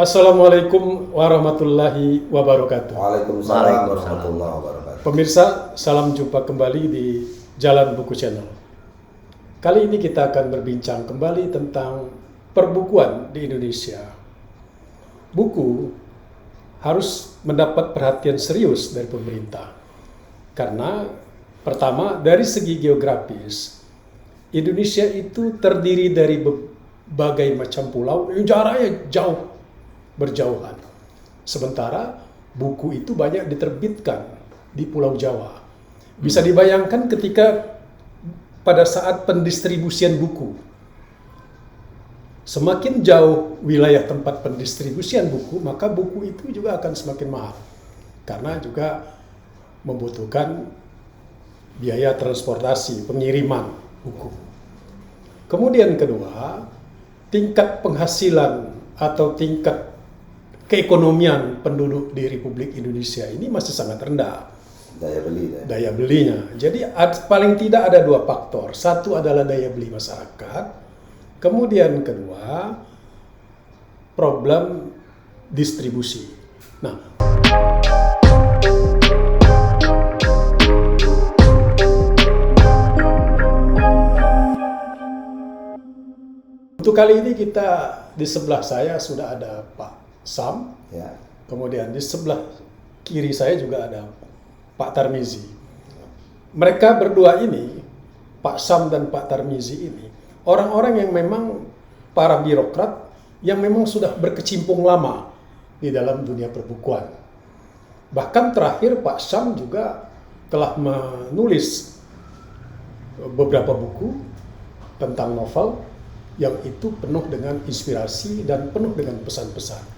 Assalamualaikum warahmatullahi wabarakatuh. Waalaikumsalam warahmatullahi wabarakatuh. Pemirsa, salam jumpa kembali di Jalan Buku Channel. Kali ini kita akan berbincang kembali tentang perbukuan di Indonesia. Buku harus mendapat perhatian serius dari pemerintah. Karena pertama, dari segi geografis, Indonesia itu terdiri dari berbagai macam pulau yang jaraknya berjauhan. Sementara buku itu banyak diterbitkan di Pulau Jawa. Bisa dibayangkan ketika pada saat pendistribusian buku, semakin jauh wilayah tempat pendistribusian buku, maka buku itu juga akan semakin mahal. Karena juga membutuhkan biaya transportasi, pengiriman buku. Kemudian kedua, tingkat penghasilan atau tingkat keekonomian penduduk di Republik Indonesia ini masih sangat rendah. Daya belinya. Jadi paling tidak ada dua faktor. Satu adalah daya beli masyarakat. Kemudian kedua, problem distribusi. Nah, untuk kali ini kita di sebelah saya sudah ada Pak Sam, ya. Kemudian di sebelah kiri saya juga ada Pak Tarmizi. Mereka berdua ini, Pak Sam dan Pak Tarmizi ini, orang-orang yang memang para birokrat yang memang sudah berkecimpung lama di dalam dunia perbukuan. Bahkan terakhir Pak Sam juga telah menulis beberapa buku tentang novel yang itu penuh dengan inspirasi dan penuh dengan pesan-pesan.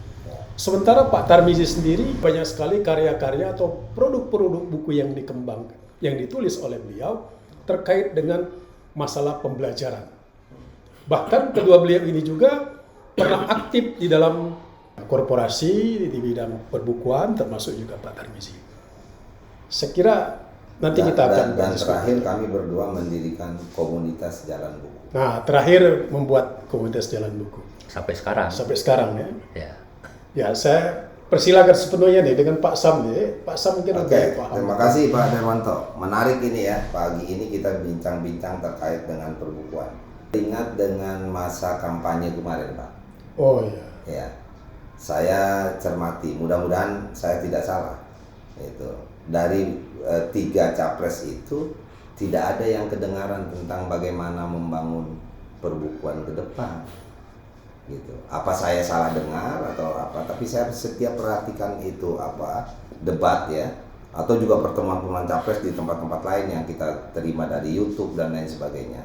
Sementara Pak Tarmizi sendiri banyak sekali karya-karya atau produk-produk buku yang dikembangkan, yang ditulis oleh beliau terkait dengan masalah pembelajaran. Bahkan kedua beliau ini juga pernah aktif di dalam korporasi di bidang perbukuan, termasuk juga Pak Tarmizi. Saya kira nanti kita akan dan terakhir kami berdua mendirikan komunitas Jalan Buku. Nah, terakhir membuat komunitas Jalan Buku. Sampai sekarang. Sampai sekarang ya. Ya. Ya, saya persilakan sepenuhnya nih dengan Pak Sam nih. Pak Sam mungkin lebih paham. Terima kasih Pak Derwanto. Menarik ini ya, pagi ini kita bincang-bincang terkait dengan perbukuan. Ingat dengan masa kampanye kemarin, Pak. Oh iya. Ya. Saya cermati, mudah-mudahan saya tidak salah. Itu dari 3 capres itu tidak ada yang kedengaran tentang bagaimana membangun perbukuan ke depan. Gitu. Apa saya salah dengar atau apa, tapi saya setiap perhatikan itu debat ya, atau juga pertemuan-pertemuan capres di tempat-tempat lain yang kita terima dari YouTube dan lain sebagainya,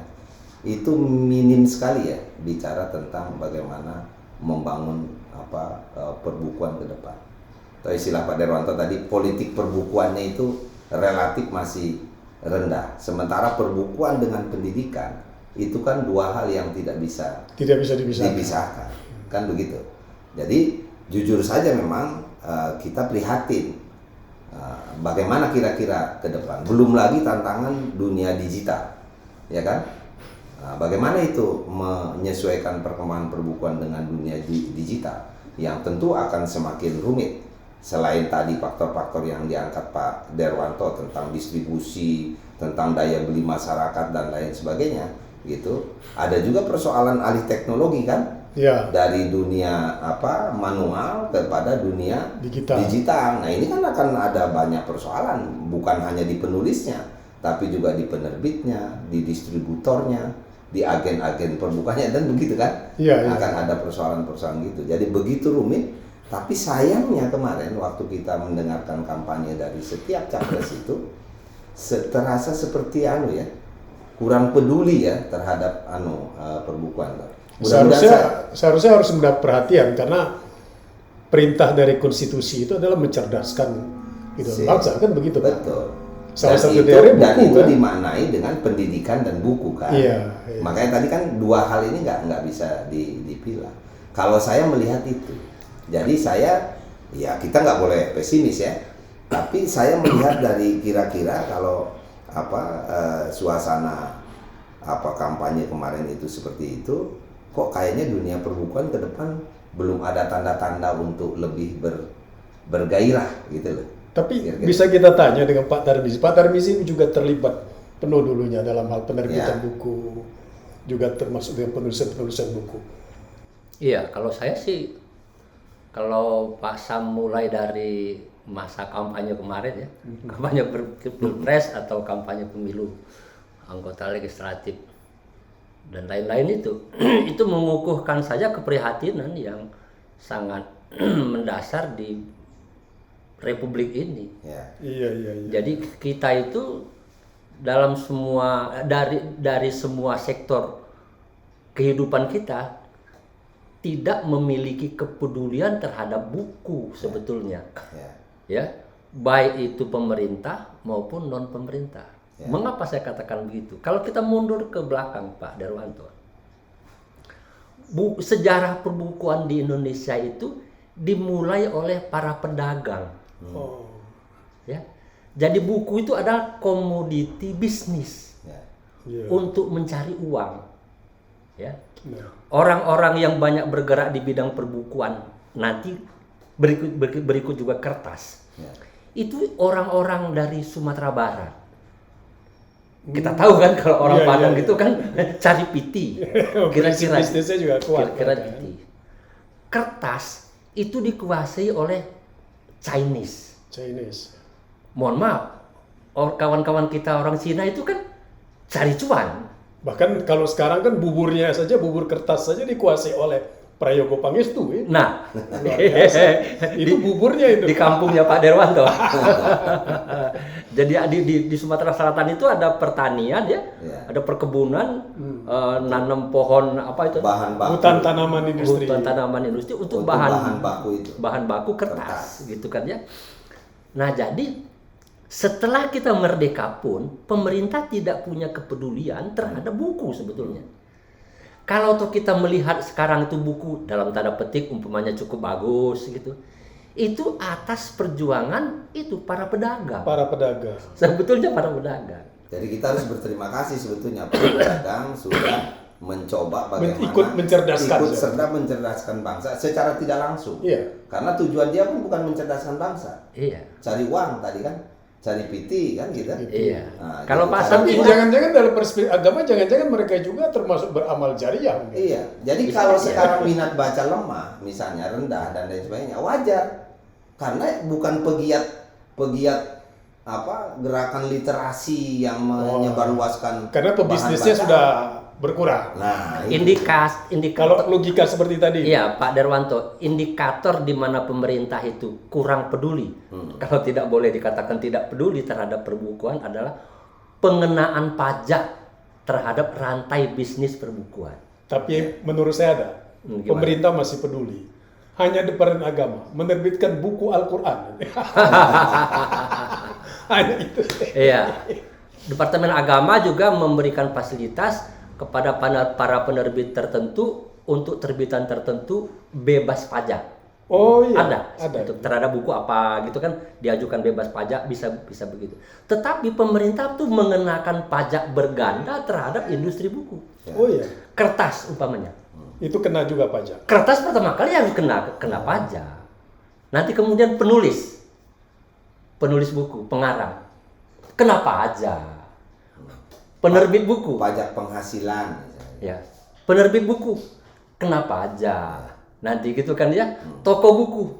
itu minim sekali ya bicara tentang bagaimana membangun perbukuan ke depan. Atau istilah Pak Derwanto tadi, politik perbukuannya itu relatif masih rendah, sementara perbukuan dengan pendidikan itu kan dua hal yang tidak bisa dipisahkan, kan begitu. Jadi jujur saja memang kita prihatin bagaimana kira-kira ke depan. Belum lagi tantangan dunia digital, ya kan? Bagaimana itu menyesuaikan perkembangan perbukuan dengan dunia digital yang tentu akan semakin rumit. Selain tadi faktor-faktor yang diangkat Pak Derwanto tentang distribusi, tentang daya beli masyarakat dan lain sebagainya, gitu. Ada juga persoalan alih teknologi kan, ya. Dari dunia manual kepada dunia digital. Nah, ini kan akan ada banyak persoalan, bukan hanya di penulisnya, tapi juga di penerbitnya, di distributornya, di agen-agen perbukuannya, dan begitu kan, ya. Akan ada persoalan-persoalan gitu. Jadi begitu rumit. Tapi sayangnya kemarin waktu kita mendengarkan kampanye dari setiap capres itu terasa seperti kurang peduli ya terhadap perbukuan. Seharusnya harus mendapat perhatian, karena perintah dari konstitusi itu adalah mencerdaskan bangsa, kan begitu kan? Betul. Salah satu dari buku, dan itu kan? dimaknai dengan pendidikan dan buku kan. Iya. Makanya tadi kan dua hal ini nggak bisa dipilah. Kalau saya melihat itu, jadi kita nggak boleh pesimis ya. Tapi saya melihat dari kira-kira kalau suasana kampanye kemarin itu seperti itu, kok kayaknya dunia perbukuan ke depan belum ada tanda-tanda untuk lebih bergairah gitu loh. Tapi Kira-kira. bisa kita tanya dengan Pak Tarmizi. Pak Tarmizi juga terlibat penuh dulunya dalam hal penerbitan buku, juga termasuk dengan penulisan buku. Iya, kalau saya sih, kalau Pak Sam mulai dari masa kampanye kemarin ya, kampanye pilpres atau kampanye pemilu anggota legislatif dan lain-lain itu mengukuhkan saja keprihatinan yang sangat mendasar di Republik ini. Iya. Jadi kita itu dalam semua dari semua sektor kehidupan kita tidak memiliki kepedulian terhadap buku sebetulnya. Ya, baik itu pemerintah maupun non pemerintah. Mengapa saya katakan begitu? Kalau kita mundur ke belakang, Pak Darwanto, sejarah perbukuan di Indonesia itu dimulai oleh para pedagang. Ya, jadi buku itu adalah komoditi bisnis untuk mencari uang. Ya, orang-orang yang banyak bergerak di bidang perbukuan nanti berikut juga kertas. Itu orang-orang dari Sumatera Barat. Kita tahu kan kalau orang Padang gitu kan cari piti. Kira-kira bisnisnya juga kuat. Kira-kira piti. Kertas itu dikuasai oleh Chinese. Mohon maaf, kawan-kawan kita orang Cina itu kan cari cuan. Bahkan kalau sekarang kan bubur kertas saja dikuasai oleh Prayogo Pangestu. Nah, itu buburnya itu. Di kampungnya Pak Darwanto. Jadi di Sumatera Selatan itu ada pertanian ya, ada perkebunan, nanam pohon apa itu? Bahan baku. Hutan tanaman industri untuk bahan baku kertas gitu kan ya. Nah, jadi setelah kita merdeka pun pemerintah tidak punya kepedulian terhadap buku sebetulnya. Kalau tuh kita melihat sekarang itu buku dalam tanda petik umpamanya cukup bagus gitu, itu atas perjuangan itu para pedagang. Sebetulnya para pedagang. Jadi kita harus berterima kasih sebetulnya para pedagang sudah mencoba bagaimana ikut mencerdaskan bangsa secara tidak langsung. Karena tujuan dia pun bukan mencerdaskan bangsa. Cari uang tadi kan. Cari piti kan gitu. Nah, kalau pasar jangan-jangan dalam perspektif agama jangan-jangan mereka juga termasuk beramal jariah. Jadi kalau sekarang minat baca lemah, misalnya rendah dan lain sebagainya, wajar. Karena bukan pegiat gerakan literasi yang menyebarluaskan. Karena pebisnisnya sudah berkurang. Nah, indikator kalau logika seperti tadi. Iya, Pak Darwanto, indikator di mana pemerintah itu kurang peduli. Kalau tidak boleh dikatakan tidak peduli terhadap perbukuan adalah pengenaan pajak terhadap rantai bisnis perbukuan. Tapi menurut saya ada. Pemerintah masih peduli. Hanya Departemen Agama menerbitkan buku Al-Qur'an. Hanya itu. Iya. Departemen Agama juga memberikan fasilitas kepada para penerbit tertentu untuk terbitan tertentu bebas pajak. Ada. Untuk terhadap buku apa gitu kan diajukan bebas pajak bisa begitu. Tetapi pemerintah tuh mengenakan pajak berganda terhadap industri buku. Kertas umpamanya. Itu kena juga pajak. Kertas pertama kali harus kena pajak. Nanti kemudian penulis buku, pengarang kena pajak. Penerbit buku, pajak penghasilan misalnya. Ya, penerbit buku kena pajak. Nanti gitu kan ya, toko buku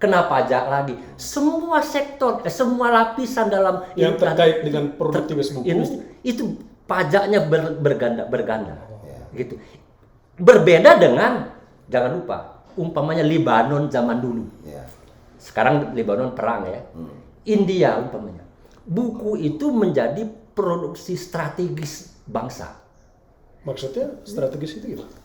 kena pajak lagi. Semua sektor, semua lapisan dalam yang terkait dengan produktivitas buku itu pajaknya berganda. Gitu. Berbeda dengan, jangan lupa, umpamanya Lebanon zaman dulu. Sekarang Lebanon perang ya. India umpamanya. Buku itu menjadi produksi strategis bangsa. Maksudnya strategis itu gimana?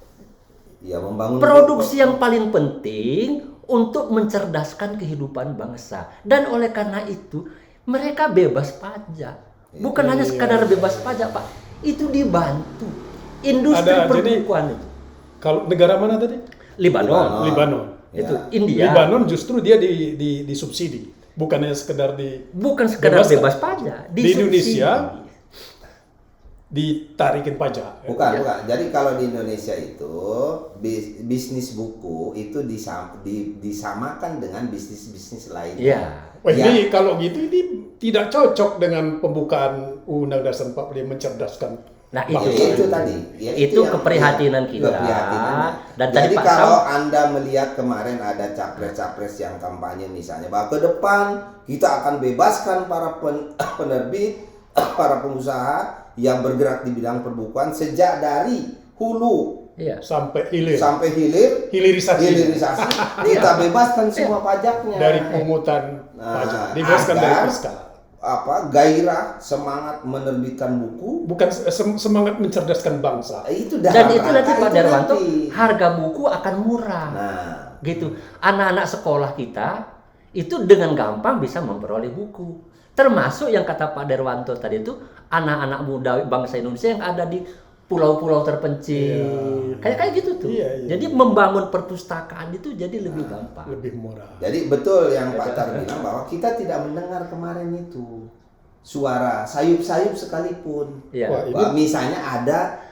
Ya, membangun produksi yang paling penting untuk mencerdaskan kehidupan bangsa. Dan oleh karena itu mereka bebas pajak. Bukan hanya sekadar bebas pajak, Pak. Itu dibantu industri perbukuan itu. Kalau negara mana tadi? Libanon. Itu India. Libanon justru dia disubsidi. Bukan sekedar bebas pajak. Di Indonesia ditarikin pajak. Bukan. Jadi kalau di Indonesia itu bisnis buku itu disamakan dengan bisnis lainnya. Iya. Wah, ini kalau gitu ini tidak cocok dengan pembukaan Undang Dasar 45 mencerdaskan. Nah itu tadi. Ya, itu keprihatinan kita. Dan jadi kalau Anda melihat kemarin ada capres-capres yang kampanye misalnya bahwa ke depan kita akan bebaskan para penerbit, para pengusaha yang bergerak di bidang perbukuan sejak dari hulu sampai hilir, hilirisasi. Kita bebaskan semua pajaknya dari pungutan pajak, dibebaskan dari fiskal. Gairah semangat menerbitkan buku, bukan semangat mencerdaskan bangsa. Dan itu nanti Pak Darwanto, harga buku akan murah. Gitu. Anak-anak sekolah kita itu dengan gampang bisa memperoleh buku. Termasuk yang kata Pak Darwanto tadi itu anak-anak muda bangsa Indonesia yang ada di pulau-pulau terpencil. Kayak gitu tuh. Jadi membangun perpustakaan itu jadi lebih gampang. Lebih murah. Jadi betul yang Pak Tar bilang bahwa kita tidak mendengar kemarin itu suara sayup-sayup sekalipun. Misalnya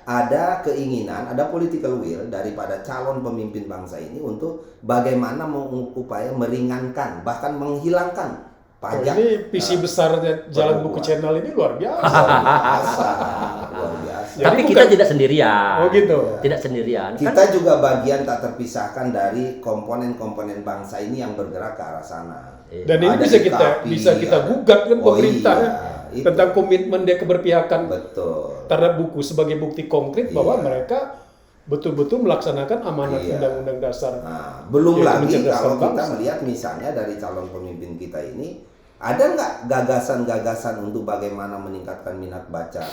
ada keinginan, ada political will daripada calon pemimpin bangsa ini untuk bagaimana upaya meringankan bahkan menghilangkan pajak. Ini visi besarnya Jalan Buku Channel ini luar biasa. Luar biasa. Tapi kita tidak sendirian. Oh gitu. Tidak sendirian. Kita juga bagian tak terpisahkan dari komponen-komponen bangsa ini yang bergerak ke arah sana. Dan ini bisa kita gugat kan pemerintah tentang komitmen dia keberpihakan terhadap buku sebagai bukti konkret bahwa mereka betul-betul melaksanakan amanat Undang-Undang Dasar. Belum lagi kalau kita melihat misalnya dari calon pemimpin kita ini, ada nggak gagasan-gagasan untuk bagaimana meningkatkan minat baca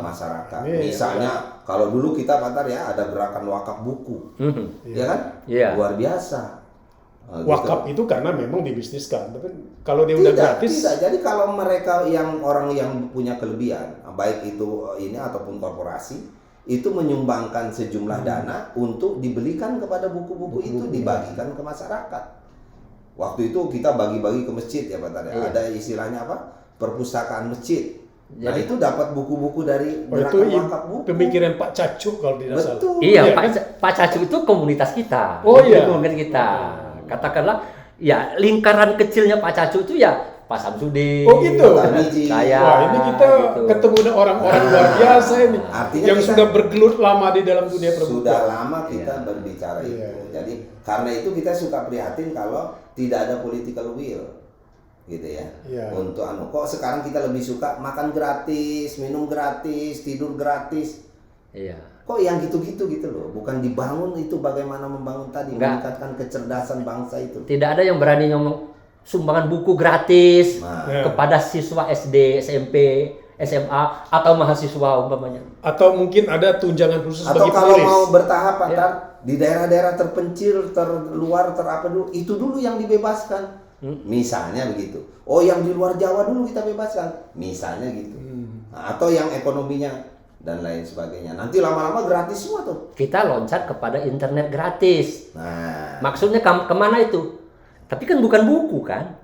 masyarakat? Misalnya kalau dulu kita ada gerakan wakaf buku, ya kan? Luar biasa. Wakaf itu karena memang dibisniskan. Tapi kalau dia udah gratis. Tidak. Jadi kalau mereka orang yang punya kelebihan, baik itu ini ataupun korporasi, itu menyumbangkan sejumlah dana untuk dibelikan kepada buku-buku itu dibagikan ke masyarakat. Waktu itu kita bagi-bagi ke masjid ya Pak Tar. Ada istilahnya apa? Perpustakaan masjid. Nah itu dapat buku-buku dari gerakan wakaf buku. Pemikiran Pak Cacu kalau tidak salah. Iya, Pak Cacu itu komunitas kita. Komunitas kita. Katakanlah ya lingkaran kecilnya Pak Cacu itu ya Pak Samsudin. Oh gitu. Saya. Wah, ini kita ketemu dengan orang-orang luar biasa ini. Artinya yang sudah bergelut lama di dalam dunia perbukuan. Sudah lama kita berbicara itu. Jadi karena itu kita suka prihatin kalau tidak ada political will. Gitu ya. Untuk kok sekarang kita lebih suka makan gratis, minum gratis, tidur gratis. Kok yang gitu-gitu gitu loh, bukan dibangun itu bagaimana membangun tadi, meningkatkan kecerdasan bangsa itu. Tidak ada yang berani ngomong sumbangan buku gratis kepada siswa SD, SMP, SMA atau mahasiswa umpamanya. Atau mungkin ada tunjangan khusus atau bagi kalau penulis. mau bertahap di daerah-daerah terpencil, terluar, terapa dulu, itu dulu yang dibebaskan. Misalnya begitu. Oh, yang di luar Jawa dulu kita bebaskan. Misalnya gitu. Atau yang ekonominya dan lain sebagainya. Nanti lama-lama gratis semua tuh. Kita loncat kepada internet gratis. Maksudnya kemana itu? Tapi kan bukan buku kan?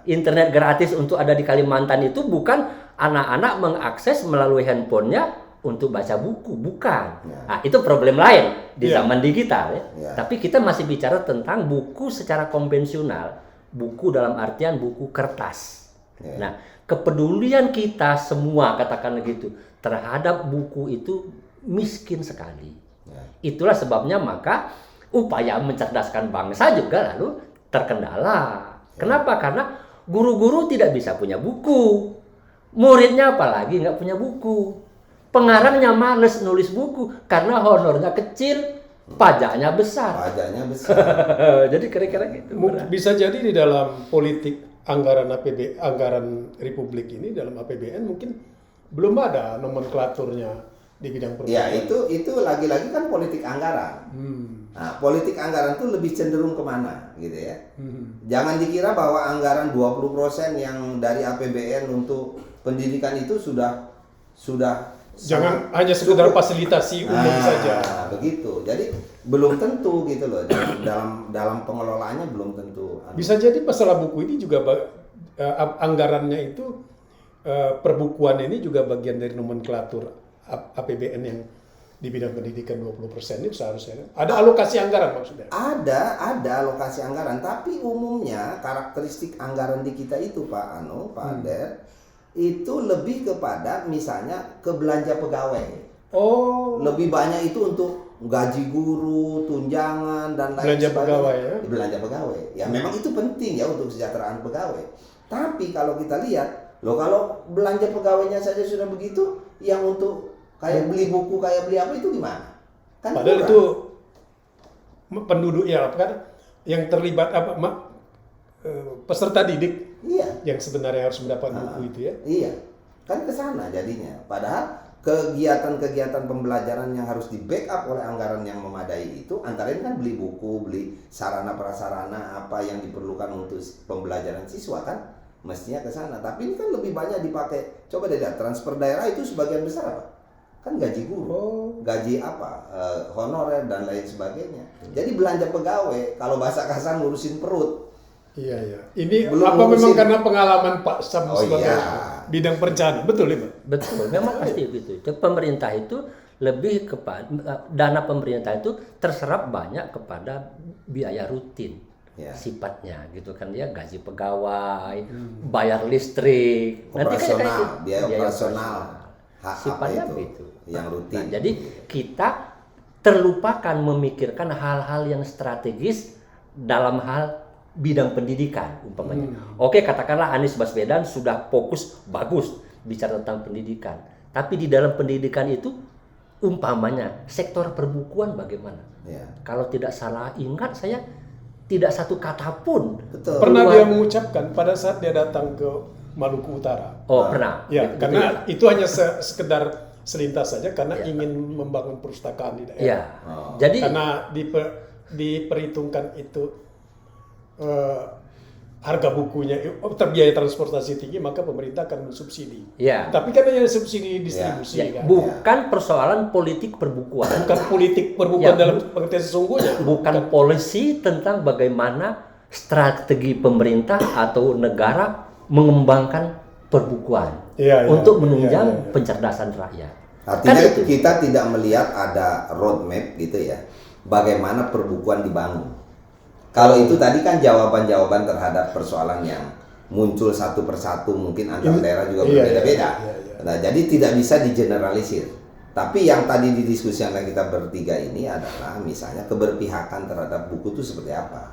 Internet gratis untuk ada di Kalimantan itu bukan anak-anak mengakses melalui handphonenya untuk baca buku, bukan. Nah, itu problem lain di zaman digital ya. Tapi kita masih bicara tentang buku secara konvensional, buku dalam artian buku kertas. Nah, kepedulian kita semua katakanlah gitu terhadap buku itu miskin sekali. Itulah sebabnya maka upaya mencerdaskan bangsa juga lalu terkendala. Kenapa? Karena guru-guru tidak bisa punya buku. Muridnya apalagi nggak punya buku. Pengarangnya males nulis buku karena honornya kecil, pajaknya besar. Jadi kira-kira gitu. Bisa jadi di dalam politik anggaran Republik ini dalam APBN mungkin belum ada nomenklaturnya di bidang perbukuan. Ya itu lagi-lagi kan politik anggaran. Nah, politik anggaran itu lebih cenderung kemana gitu ya. Jangan dikira bahwa anggaran 20% yang dari APBN untuk pendidikan itu sudah jangan hanya sekedar fasilitasi umum saja. Begitu. Jadi belum tentu gitu loh. Dalam pengelolaannya belum tentu. Bisa jadi masalah buku ini juga anggarannya itu perbukuan ini juga bagian dari nomenklatur APBN yang di bidang pendidikan 20% itu seharusnya. Ada alokasi anggaran maksudnya? Ada alokasi anggaran, tapi umumnya karakteristik anggaran di kita itu Pak Ader, itu lebih kepada misalnya ke belanja pegawai. Oh. Lebih banyak itu untuk gaji guru, tunjangan dan lain belanja sebagainya. Pegawai ya? Belanja pegawai. Ya memang itu penting ya untuk kesejahteraan pegawai. Tapi kalau kita lihat, kalau belanja pegawainya saja sudah begitu, yang untuk kayak beli buku, kayak beli apa itu gimana? Kan padahal kurang. itu penduduk ya kan yang terlibat peserta didik. Iya. Yang sebenarnya harus mendapat buku itu ya. Iya. Kan ke sana jadinya. Padahal kegiatan-kegiatan pembelajaran yang harus di backup oleh anggaran yang memadai itu antara lain kan beli buku, beli sarana prasarana apa yang diperlukan untuk pembelajaran siswa kan mestinya ke sana. Tapi ini kan lebih banyak dipakai. Coba deh lihat transfer daerah itu sebagian besar apa? Kan gaji guru, gaji apa, honorer dan lain sebagainya. Jadi belanja pegawai kalau bahasa kasar ngurusin perut. Iya. Ini Belum apa ngurusin. memang karena pengalaman Pak Sam sebagai iya. bidang perencanaan, betul ya Pak? Betul, memang pasti begitu. Pemerintah itu lebih kepada dana pemerintah itu terserap banyak kepada biaya rutin. Ya. Sifatnya gitu kan ya, gaji pegawai, bayar listrik, Operasional, biaya operasional. sifatnya apa itu? begitu. Yang rutin. Nah, jadi kita terlupakan memikirkan hal-hal yang strategis dalam hal bidang pendidikan umpamanya. Oke, katakanlah Anies Baswedan sudah fokus bagus bicara tentang pendidikan. Tapi di dalam pendidikan itu umpamanya sektor perbukuan bagaimana? Ya. Kalau tidak salah ingat saya tidak satu kata pun. Betul. Pernah dia mengucapkan pada saat dia datang ke Maluku Utara. Oh, pernah. Ya, Betul karena ya? itu hanya sekedar selintas saja karena ingin membangun perpustakaan di daerah. Ya. Jadi Karena diperhitungkan itu harga bukunya biaya transportasi tinggi, maka pemerintah akan mensubsidi. ya. Tapi kan hanya subsidi distribusi Ya, kan. bukan persoalan politik perbukuan. Bukan politik perbukuan Ya, dalam pengertian sesungguhnya. Bukan polisi tentang bagaimana strategi pemerintah atau negara mengembangkan perbukuan untuk menunjang pencerdasan rakyat. Artinya Kan itu. kita tidak melihat ada roadmap gitu ya, bagaimana perbukuan dibangun. Kalau itu tadi kan jawaban-jawaban terhadap persoalan yang muncul satu persatu mungkin antar daerah juga berbeda-beda. Nah, jadi tidak bisa digeneralisir. Tapi yang tadi didiskusikan kita bertiga ini adalah misalnya keberpihakan terhadap buku itu seperti apa.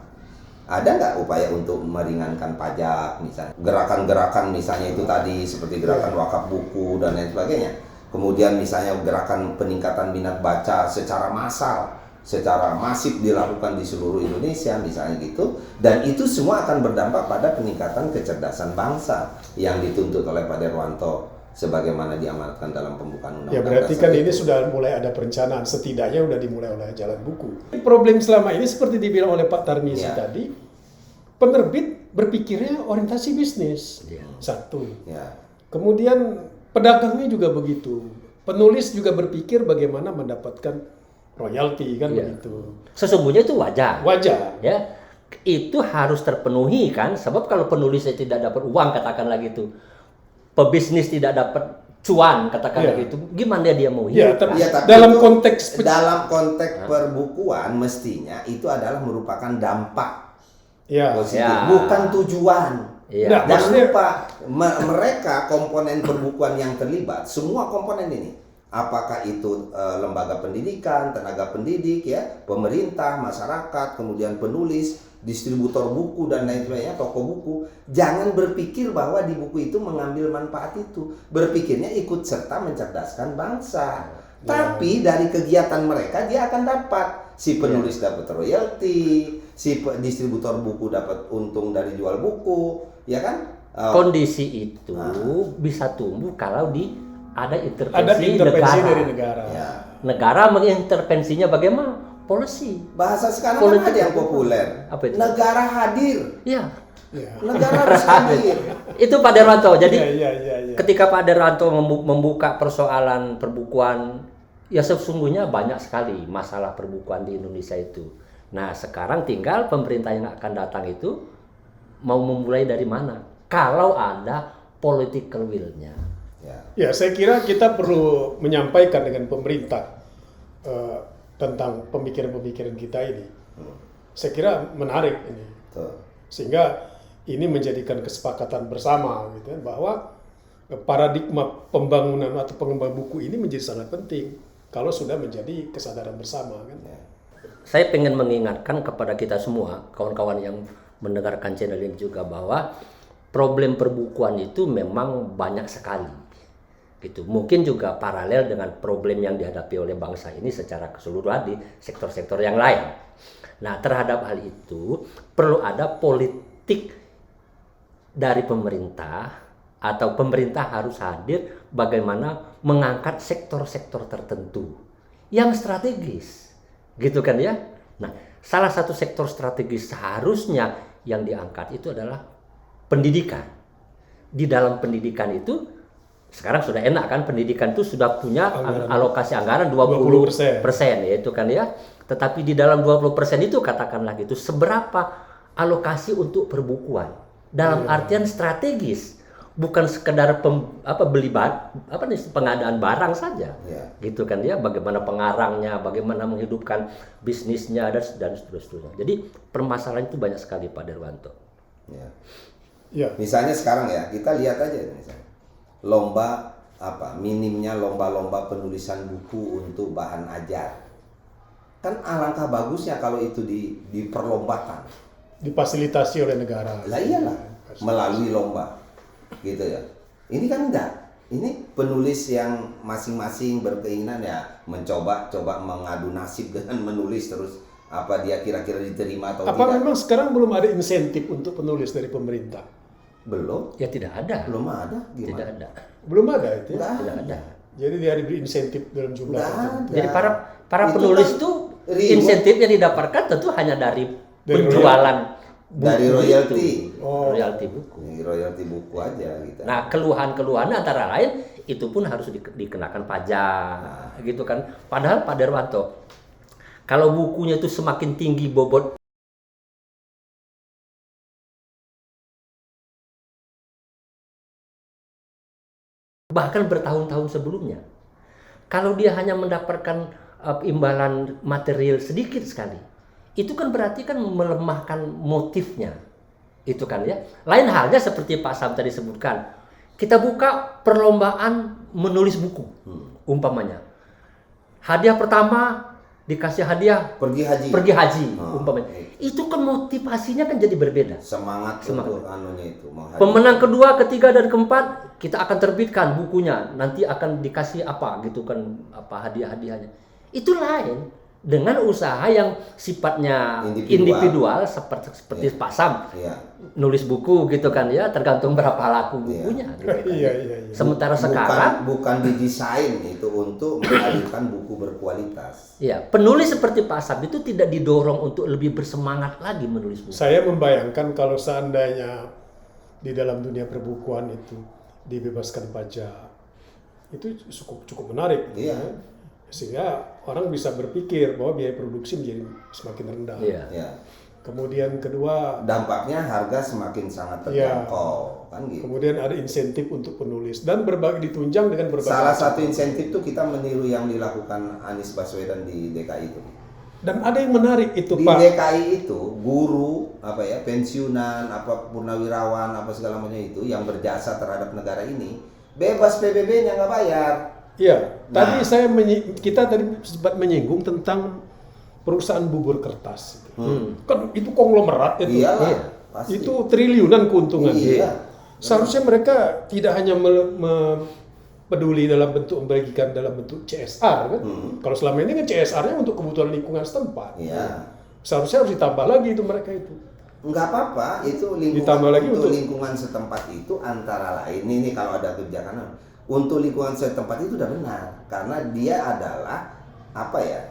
Ada nggak upaya untuk meringankan pajak misalnya, gerakan-gerakan misalnya itu tadi seperti gerakan wakaf buku dan lain sebagainya. Kemudian misalnya gerakan peningkatan minat baca secara massal, secara masif dilakukan di seluruh Indonesia misalnya gitu, dan itu semua akan berdampak pada peningkatan kecerdasan bangsa yang dituntut oleh Pak Derwanto sebagaimana diamanatkan dalam pembukaan undang-undang. Ya berarti kan ini sudah mulai ada perencanaan, setidaknya sudah dimulai oleh Jalan Buku. Problem selama ini seperti dibilang oleh Pak Tarmizi tadi, penerbit berpikirnya orientasi bisnis. Satu. Kemudian pedagangnya juga begitu. Penulis juga berpikir bagaimana mendapatkan royalti kan begitu. Sesungguhnya itu wajar. Wajar. Ya. Itu harus terpenuhi kan, sebab kalau penulisnya tidak dapat uang katakanlah gitu. Pebisnis tidak dapat cuan katakanlah gitu. Gimana dia mau hidup? Tapi dalam konteks perbukuan mestinya itu adalah merupakan dampak positif, Ya. bukan tujuan. Iya. Jangan lupa mereka komponen perbukuan yang terlibat, semua komponen ini, apakah itu lembaga pendidikan, tenaga pendidik, ya, pemerintah, masyarakat, kemudian penulis, distributor buku dan lain sebagainya, toko buku, jangan berpikir bahwa di buku itu mengambil manfaat itu, berpikirnya ikut serta mencerdaskan bangsa. Tapi dari kegiatan mereka dia akan dapat, si penulis dapat royalti, si distributor buku dapat untung dari jual buku, ya kan? Kondisi itu bisa tumbuh kalau ada intervensi intervensi negara. dari negara. Ya. Negara mengintervensinya bagaimana? Polisi. Bahasa sekarang kan ada yang populer. Apa itu? Negara hadir. Ya. Negara harus hadir. Itu Pak Derwanto. Jadi Ya. ketika Pak Derwanto membuka persoalan perbukuan, ya sesungguhnya banyak sekali masalah perbukuan di Indonesia itu. Nah, sekarang tinggal pemerintah yang akan datang itu mau memulai dari mana? Kalau ada political will-nya. Ya, saya kira kita perlu menyampaikan dengan pemerintah tentang pemikiran-pemikiran kita ini. Saya kira menarik ini, sehingga ini menjadikan kesepakatan bersama, gitu, bahwa paradigma pembangunan atau pengembangan buku ini menjadi sangat penting kalau sudah menjadi kesadaran bersama, kan? Saya pengen mengingatkan kepada kita semua, kawan-kawan yang mendengarkan channel ini juga, bahwa problem perbukuan itu memang banyak sekali. Gitu. Mungkin juga paralel dengan problem yang dihadapi oleh bangsa ini secara keseluruhan di sektor-sektor yang lain. Nah, terhadap hal itu perlu ada politik dari pemerintah, atau pemerintah harus hadir bagaimana mengangkat sektor-sektor tertentu yang strategis, gitu kan ya. Nah, salah satu sektor strategis seharusnya yang diangkat itu adalah pendidikan. Di dalam pendidikan itu sekarang sudah enak kan, pendidikan itu sudah punya alokasi anggaran 20%, yaitu kan ya. Tetapi di dalam 20% itu katakanlah gitu, seberapa alokasi untuk perbukuan dalam artian strategis, bukan sekedar pengadaan barang saja, gitu kan ya. Bagaimana pengarangnya, bagaimana menghidupkan bisnisnya dan seterusnya. Jadi permasalahan itu banyak sekali, Pak Derwanto. Misalnya sekarang ya, kita lihat aja misalnya lomba minimnya lomba-lomba penulisan buku untuk bahan ajar. Kan alangkah bagusnya kalau itu diperlombakan, difasilitasi oleh negara. Lah iyalah, melalui lomba, gitu ya. Ini kan enggak. Ini penulis yang masing-masing berkeinginan ya mencoba mengadu nasib dengan menulis terus apa dia kira-kira diterima atau tidak. Apa memang sekarang belum ada insentif untuk penulis dari pemerintah? Belum. Ya tidak ada. Belum ada. Gimana? Tidak ada. Belum ada itu. Tidak ada. Jadi dia diberi insentif dalam jumlah tertentu. Jadi para penulis itu insentif yang didapatkan tentu hanya dari penjualan buku, dari royalti. Royalti buku. Royalti buku aja gitu. Nah, keluhan-keluhannya antara lain itu pun harus dikenakan pajak, gitu kan. Padahal Pak Derwanto, kalau bukunya itu semakin tinggi bobot bahkan bertahun-tahun sebelumnya, kalau dia hanya mendapatkan imbalan material sedikit sekali, itu kan berarti kan melemahkan motifnya, itu kan ya. Lain halnya seperti Pak Sam tadi sebutkan, kita buka perlombaan menulis buku, umpamanya hadiah pertama dikasih hadiah pergi haji, umpamanya. Itu kan motivasinya kan jadi berbeda. Semangat. Untuk anunya itu. Pemenang kedua, ketiga dan keempat kita akan terbitkan bukunya. Nanti akan dikasih apa gitu kan, apa hadiah-hadiahnya. Itu lain dengan usaha yang sifatnya individual seperti Pak Sam. Nulis buku gitu kan ya, tergantung berapa laku bukunya. Gitu kan. Sementara sekarang bukan didesain itu untuk menghadirkan buku berkualitas. Iya, penulis seperti Pak Sam itu tidak didorong untuk lebih bersemangat lagi menulis buku. Saya membayangkan kalau seandainya di dalam dunia perbukuan itu dibebaskan pajak, itu cukup menarik. Iya. Sehingga orang bisa berpikir bahwa biaya produksi menjadi semakin rendah. Iya. Kemudian kedua, dampaknya harga semakin sangat terjangkau, kan gitu. Kemudian ada insentif untuk penulis dan ditunjang dengan berbagai. Salah satu insentif itu kita meniru yang dilakukan Anies Baswedan di DKI itu. Dan ada yang menarik itu, di Pak. Di DKI itu guru, pensiunan, purnawirawan, segala macam itu yang berjasa terhadap negara ini bebas PBB-nya nggak bayar. Iya. Tadi kita tadi sempat menyinggung tentang perusahaan bubur kertas. Kan itu konglomerat itu. Pasti. Itu triliunan keuntungan. Iya. Seharusnya mereka tidak hanya peduli dalam bentuk membagikan dalam bentuk CSR kan. Kalau selama ini kan CSR-nya untuk kebutuhan lingkungan setempat. Iya. Seharusnya harus ditambah lagi itu mereka itu. Enggak apa-apa, itu ditambah lagi untuk lingkungan setempat itu antara lain ini kalau ada kebijakan untuk lingkungan setempat itu udah benar karena dia adalah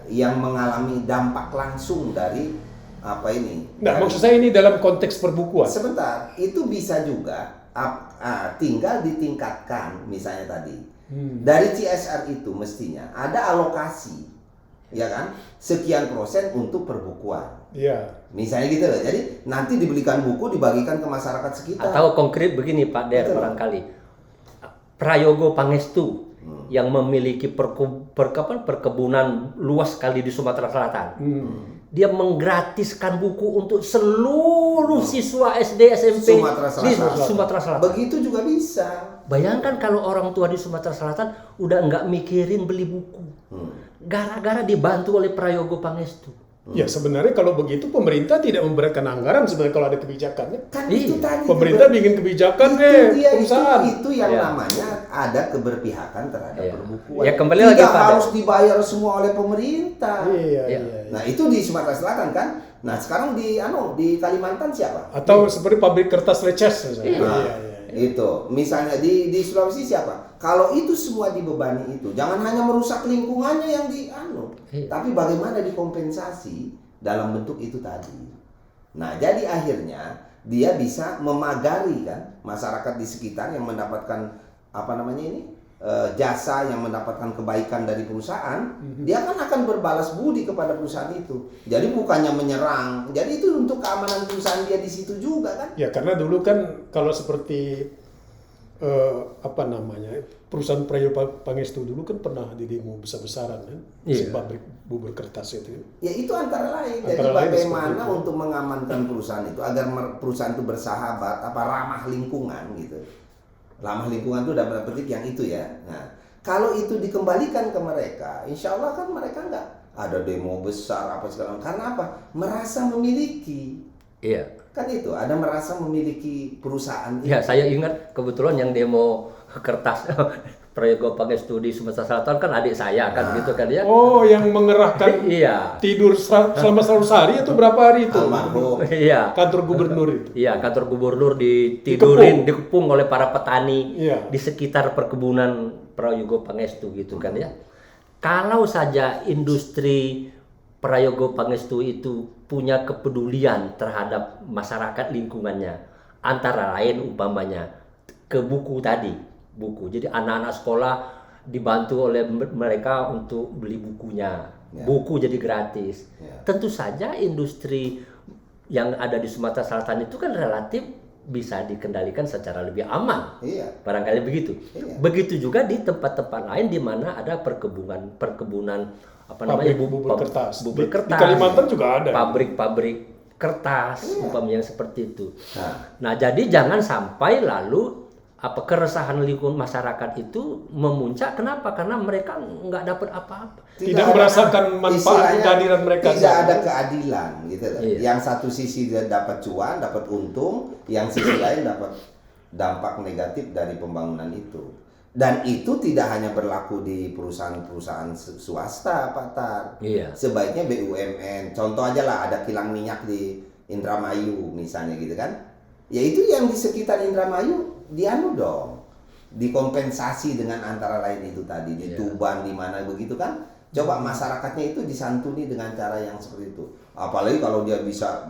yang mengalami dampak langsung dari maksud saya ini dalam konteks perbukuan. Sebentar, itu bisa juga tinggal ditingkatkan misalnya tadi. Dari CSR itu mestinya ada alokasi, ya kan? Sekian % untuk perbukuan. Iya. Misalnya gitu loh. Jadi nanti dibelikan buku dibagikan ke masyarakat sekitar. Atau konkret begini Pak Der, barangkali Prayogo Pangestu yang memiliki perkebunan luas sekali di Sumatera Selatan. Dia menggratiskan buku untuk seluruh siswa SD SMP di Sumatera Selatan. Begitu juga bisa. Bayangkan kalau orang tua di Sumatera Selatan udah nggak mikirin beli buku, gara-gara dibantu oleh Prayogo Pangestu. Ya sebenarnya kalau begitu pemerintah tidak memberikan anggaran sebenarnya kalau ada kebijakannya. Kan itu tadi. Pemerintah bikin kebijakan perusahaan. Itu yang namanya ada keberpihakan terhadap perbukuan. Ya kembali lagi pada harus dibayar semua oleh pemerintah. Iya. Nah itu di Sumatera Selatan kan. Nah sekarang di Kalimantan siapa? Atau seperti pabrik kertas Leces misalnya. Iya. Itu misalnya di Sulawesi siapa? Kalau itu semua dibebani itu, jangan hanya merusak lingkungannya yang tapi bagaimana dikompensasi dalam bentuk itu tadi. Nah jadi akhirnya dia bisa memagari kan masyarakat di sekitar yang mendapatkan jasa, yang mendapatkan kebaikan dari perusahaan, dia kan akan berbalas budi kepada perusahaan itu. Jadi bukannya menyerang, jadi itu untuk keamanan perusahaan dia di situ juga kan? Ya karena dulu kan kalau seperti perusahaan Prayogo Pangestu dulu kan pernah di demo besar-besaran kan, si pabrik bubur kertas itu. Ya itu antara lain. Jadi bagaimana untuk mengamankan perusahaan itu agar perusahaan itu bersahabat, ramah lingkungan gitu. Ramah lingkungan itu dalam petik yang itu ya. Nah, kalau itu dikembalikan ke mereka, insya Allah kan mereka nggak ada demo besar apa segala macam. Karena apa? Merasa memiliki. Iya. Kan itu, ada merasa memiliki perusahaan. Ya, saya ingat kebetulan yang demo kertas Prayogo Pangestu di Sumatera Selatan kan adik saya kan gitu kan ya. Oh, yang mengerahkan tidur selama 100 hari atau berapa hari itu? Iya. Kantor gubernur itu. Iya, kantor gubernur dikepung oleh para petani di sekitar perkebunan Prayogo Pangestu gitu kan ya. Kalau saja industri Prayogo Pangestu itu punya kepedulian terhadap masyarakat lingkungannya, antara lain umpamanya ke buku tadi, jadi anak-anak sekolah dibantu oleh mereka untuk beli bukunya, buku jadi gratis. Tentu saja industri yang ada di Sumatera Selatan itu kan relatif bisa dikendalikan secara lebih aman, barangkali begitu. Begitu juga di tempat-tempat lain di mana ada perkebunan bubur kertas. Di Kalimantan juga ada. Pabrik kertas, umpamanya seperti itu. Nah, jadi jangan sampai lalu keresahan lingkungan masyarakat itu memuncak. Kenapa? Karena mereka nggak dapat apa-apa. Tidak merasakan manfaat kehadiran mereka. Tidak ada keadilan, gitu. Yang satu sisi dia dapat cuan, dapat untung, yang sisi lain dapat dampak negatif dari pembangunan itu. Dan itu tidak hanya berlaku di perusahaan-perusahaan swasta, Pak Tar. Sebaiknya BUMN. Contoh aja lah, ada kilang minyak di Indramayu misalnya gitu kan. Ya itu yang di sekitar Indramayu dikompensasi dengan antara lain itu tadi di Tuban di mana begitu kan. Coba masyarakatnya itu disantuni dengan cara yang seperti itu. Apalagi kalau dia bisa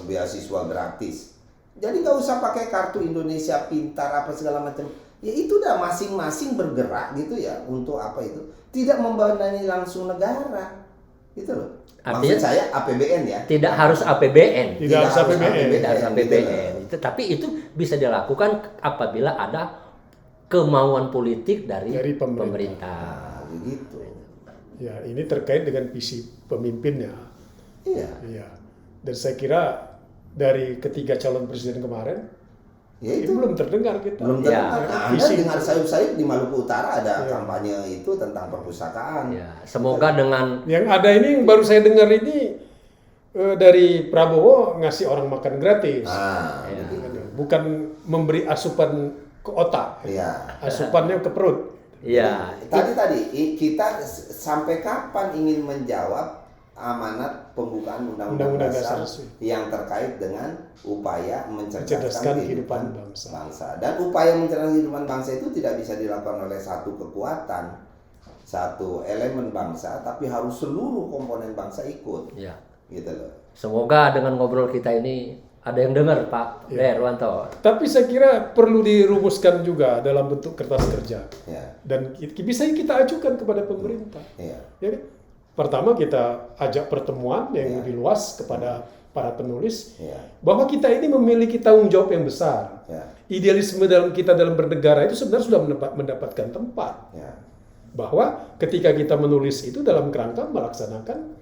beasiswa gratis. Jadi nggak usah pakai kartu Indonesia Pintar apa segala macam. Ya itu udah masing-masing bergerak gitu ya untuk apa itu. Tidak membebani langsung negara. Gitu loh. Maksud saya APBN ya. Tidak harus APBN. Tidak harus APBN. Tapi itu bisa dilakukan apabila ada kemauan politik dari pemerintah. Begitu. Ya, ini terkait dengan visi pemimpinnya. Iya. Dan saya kira dari ketiga calon presiden kemarin itu belum terdengar kita. Belum terdengar. Anda dengar sayup-sayup di Maluku Utara ada kampanye itu tentang perpustakaan. Semoga dengan yang ada ini baru saya dengar ini dari Prabowo ngasih orang makan gratis. Bukan memberi asupan ke otak. Asupannya ke perut. Tadi kita sampai kapan ingin menjawab amanat pembukaan Undang-Undang Dasar yang terkait dengan upaya mencerdaskan kehidupan bangsa. Dan upaya mencerdaskan kehidupan bangsa itu tidak bisa dilakukan oleh satu kekuatan, satu elemen bangsa, tapi harus seluruh komponen bangsa ikut. Gitu loh. Semoga dengan ngobrol kita ini ada yang dengar, Pak Derwanto. Tapi saya kira perlu dirumuskan juga dalam bentuk kertas kerja. Dan bisa kita ajukan kepada pemerintah. Ya kan? Pertama kita ajak pertemuan yang lebih luas kepada para penulis, Ya. bahwa kita ini memiliki tanggung jawab yang besar. Ya. Idealisme kita dalam bernegara itu sebenarnya sudah mendapatkan tempat. Ya. Bahwa ketika kita menulis itu dalam kerangka melaksanakan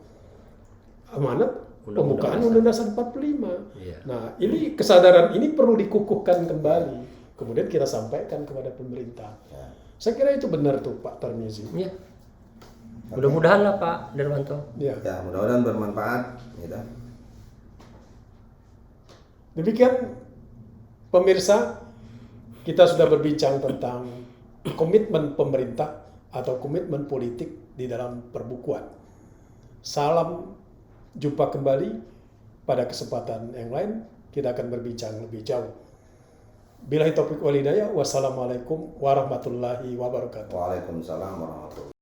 amanat pembukaan Undang-Undang Dasar 45. Iya. Nah, ini kesadaran ini perlu dikukuhkan kembali. Kemudian kita sampaikan kepada pemerintah. Ya. Saya kira itu benar tuh Pak Tarmizi. Ya. Mudah-mudahan lah Pak Darmanto. Ya. Ya, mudah-mudahan bermanfaat. Gitu. Demikian pemirsa, kita sudah berbincang tentang komitmen pemerintah atau komitmen politik di dalam perbukuan. Salam, jumpa kembali pada kesempatan yang lain, kita akan berbincang lebih jauh. Billahi taufiq wal hidayah, wassalamualaikum warahmatullahi wabarakatuh. Waalaikumsalam warahmatullahi wabarakatuh.